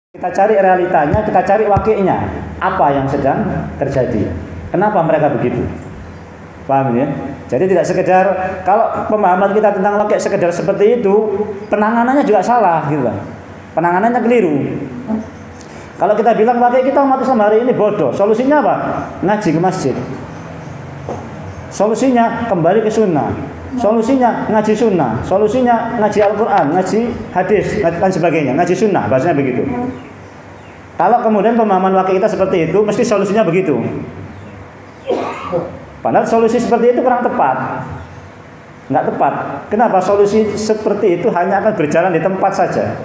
Kita cari realitanya, kita cari wakilnya, apa yang sedang terjadi. Kenapa mereka begitu? Paham ya? Jadi tidak sekedar kalau pemahaman kita tentang wakil sekedar seperti itu, penanganannya juga salah gitu lah. Penanganannya keliru. Kalau kita bilang wakil kita umat Islam hari ini bodoh, solusinya apa? Ngaji ke masjid. Solusinya kembali ke sunnah. Solusinya ngaji sunnah, solusinya ngaji Al-Quran, ngaji hadis, dan sebagainya, ngaji sunnah, bahasanya begitu. Kalau kemudian pemahaman wakil kita seperti itu, mesti solusinya begitu. Padahal solusi seperti itu kurang tepat, nggak tepat. Kenapa? Solusi seperti itu hanya akan berjalan di tempat saja,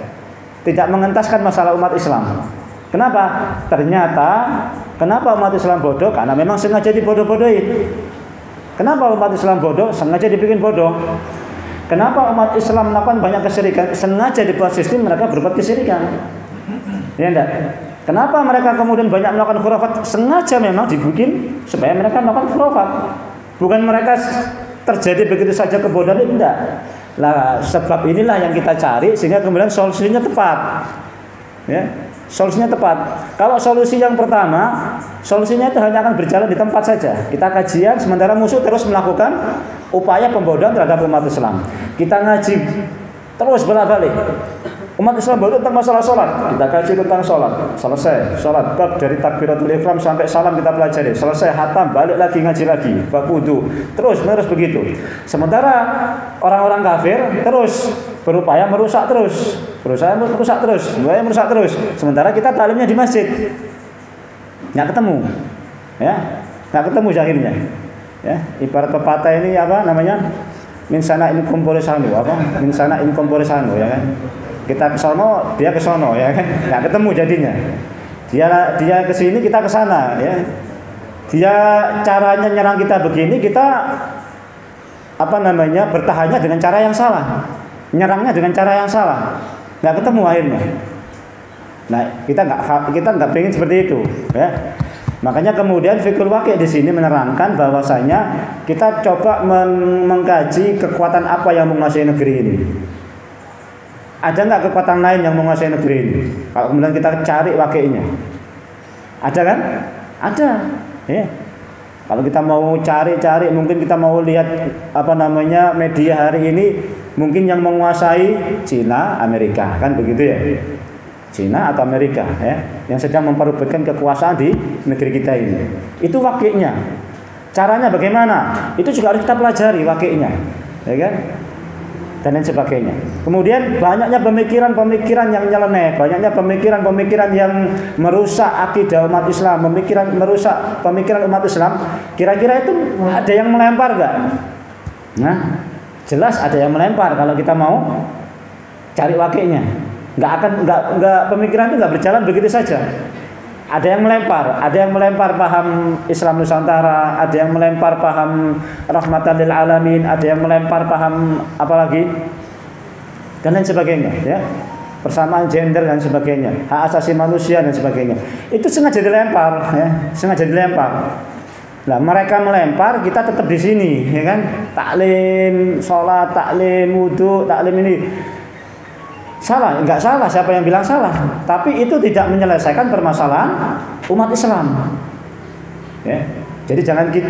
tidak mengentaskan masalah umat Islam. Kenapa? Ternyata, kenapa umat Islam bodoh? Karena memang sengaja dibodoh-bodohi. Kenapa umat Islam bodoh? Sengaja dibikin bodoh. Kenapa umat Islam melakukan banyak kesyirikan? Sengaja dibuat sistem mereka berbuat kesyirikan. Ya enggak? Kenapa mereka kemudian banyak melakukan khurafat? Sengaja memang dibikin supaya mereka melakukan khurafat. Bukan mereka terjadi begitu saja kebodohan, itu enggak. Lah, sebab inilah yang kita cari sehingga kemudian solusinya tepat. Ya. Solusinya tepat. Kalau solusi yang pertama, solusinya itu hanya akan berjalan di tempat saja. Kita kajian sementara musuh terus melakukan upaya pembodohan terhadap umat Islam. Kita ngaji terus bolak-balik. Umat Islam bodoh tentang masalah sholat. Kita kaji tentang sholat. Selesai sholat, bab dari takbiratul ihram sampai salam kita pelajari. Selesai hatam, balik lagi ngaji lagi. Bab wudu. Terus begitu. Sementara orang-orang kafir terus berupaya merusak terus. Berusaha merusak terus. Sementara kita talimnya di masjid. Nggak ketemu. Ya. Nggak ketemu akhirnya. Ya, ibarat pepatah ini apa namanya? Min sana in compore sano, apa? Min sana in compore sano, ya kan? Kita ke sono, dia ke sono, ya kan? Nggak ketemu jadinya. Dia ke sini, kita ke sana, ya. Dia caranya nyerang kita begini, kita apa namanya? Bertahannya dengan cara yang salah. Nyerangnya dengan cara yang salah. Nggak ketemu akhirnya. Nah, kita nggak pengen seperti itu, ya. Makanya kemudian fikul wakil di sini menerangkan bahwasanya kita coba mengkaji kekuatan apa yang menguasai negeri ini. Ada nggak kekuatan lain yang menguasai negeri ini? Kalau kemudian kita cari wakilnya, ada kan? Ada. Ya. Kalau kita mau cari, mungkin kita mau lihat apa namanya media hari ini, mungkin yang menguasai Cina, Amerika, kan begitu ya? Cina atau Amerika, ya, yang sedang memperebutkan kekuasaan di negeri kita ini. Itu wakilnya. Caranya bagaimana? Itu juga harus kita pelajari wakilnya, ya kan? Dan lain sebagainya. Kemudian banyaknya pemikiran-pemikiran yang nyeleneh, banyaknya pemikiran-pemikiran yang merusak akidah umat Islam, merusak pemikiran umat Islam. Kira-kira itu ada yang melempar nggak? Nah, jelas ada yang melempar kalau kita mau cari wakilnya. Nggak pemikiran itu nggak berjalan begitu saja. Ada yang melempar paham Islam Nusantara, ada yang melempar paham rahmatan lil alamin, ada yang melempar paham apalagi dan lain sebagainya, ya. Persamaan gender dan sebagainya, hak asasi manusia dan sebagainya. Itu sengaja dilempar, ya, sengaja dilempar. Nah, mereka melempar, kita tetap di sini, ya kan? Taklim sholat, taklim wudu, taklim ini. Salah, enggak salah, siapa yang bilang salah? Tapi itu tidak menyelesaikan permasalahan umat Islam. Ya. Jadi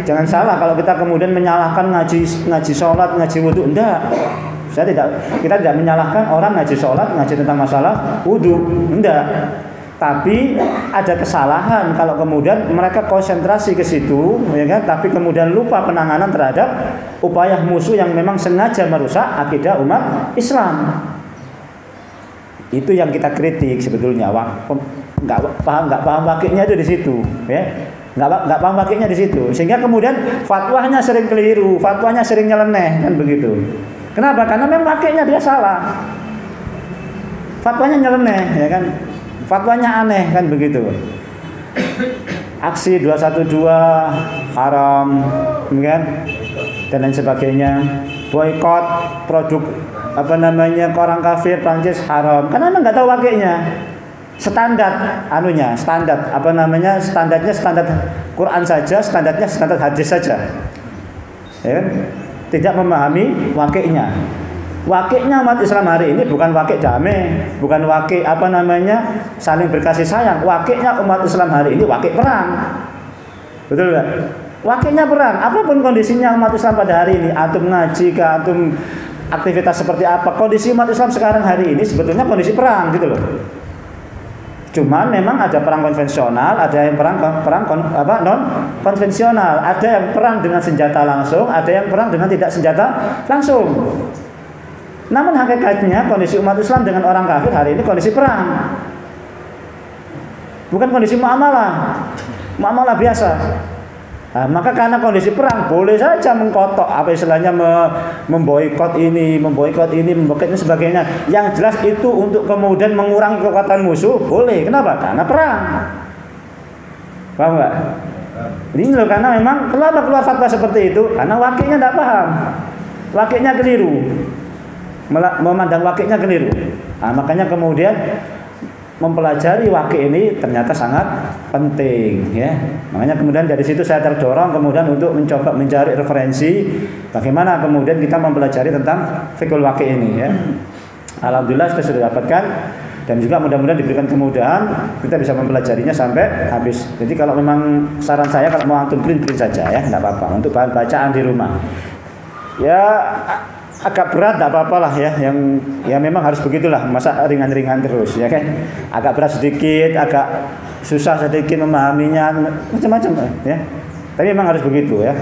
jangan salah kalau kita kemudian menyalahkan ngaji sholat, ngaji wudu. Enggak. Kita tidak menyalahkan orang ngaji sholat, ngaji tentang masalah wudu. Enggak. Tapi ada kesalahan kalau kemudian mereka konsentrasi ke situ, ya kan? Tapi kemudian lupa penanganan terhadap upaya musuh yang memang sengaja merusak akidah umat Islam. Itu yang kita kritik sebetulnya. Nggak paham wakilnya itu di situ, ya. Nggak paham wakilnya di situ. Sehingga kemudian fatwanya sering keliru, fatwanya sering nyeleneh, kan begitu. Kenapa? Karena memang wakilnya dia salah. Fatwanya nyeleneh, ya kan. Fatwanya aneh, kan begitu. Aksi 212 haram, kan? Dan lain sebagainya. Boikot produk apa namanya orang kafir Prancis haram, karena memang nggak tahu wakilnya. Standarnya apa namanya, standarnya standar Quran saja, standarnya standar hadis saja, ya kan? Tidak memahami wakilnya. Wakilnya umat Islam hari ini bukan wakil damai, bukan wakil saling berkasih sayang. Wakilnya umat Islam hari ini wakil perang. Betul nggak? Wakilnya perang. Apapun kondisinya umat Islam pada hari ini, antum ngaji ke antum aktivitas seperti apa, kondisi umat Islam sekarang hari ini sebetulnya kondisi perang gitu loh. Cuman memang ada perang konvensional, ada yang perang non konvensional, ada yang perang dengan senjata langsung, ada yang perang dengan tidak senjata langsung. Namun hakikatnya kondisi umat Islam dengan orang kafir hari ini kondisi perang, bukan kondisi muamalah biasa. Nah, maka karena kondisi perang boleh saja mengkotok istilahnya memboikot ini, memboikot dan sebagainya. Yang jelas itu untuk kemudian mengurangi kekuatan musuh boleh. Kenapa? Karena perang. Paham nggak? Ini loh, karena memang keluar fatwa seperti itu karena wakilnya tidak paham, wakilnya keliru. Memandang wakilnya keliru. Nah, makanya kemudian mempelajari wakil ini ternyata sangat penting ya. Makanya kemudian dari situ saya terdorong kemudian untuk mencoba mencari referensi bagaimana kemudian kita mempelajari tentang fikul wakil ini ya. Alhamdulillah kita sudah dapatkan dan juga mudah-mudahan diberikan kemudahan kita bisa mempelajarinya sampai habis. Jadi kalau memang saran saya kalau mau antum print saja ya, enggak apa-apa untuk bahan bacaan di rumah. Ya agak berat tidak apa-apalah ya, yang ya memang harus begitulah, masa ringan-ringan terus ya kan, agak berat sedikit, agak susah sedikit memahaminya macam-macam ya, tapi memang harus begitu ya.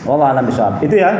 Wallahu a'lam bishawab. Itu ya.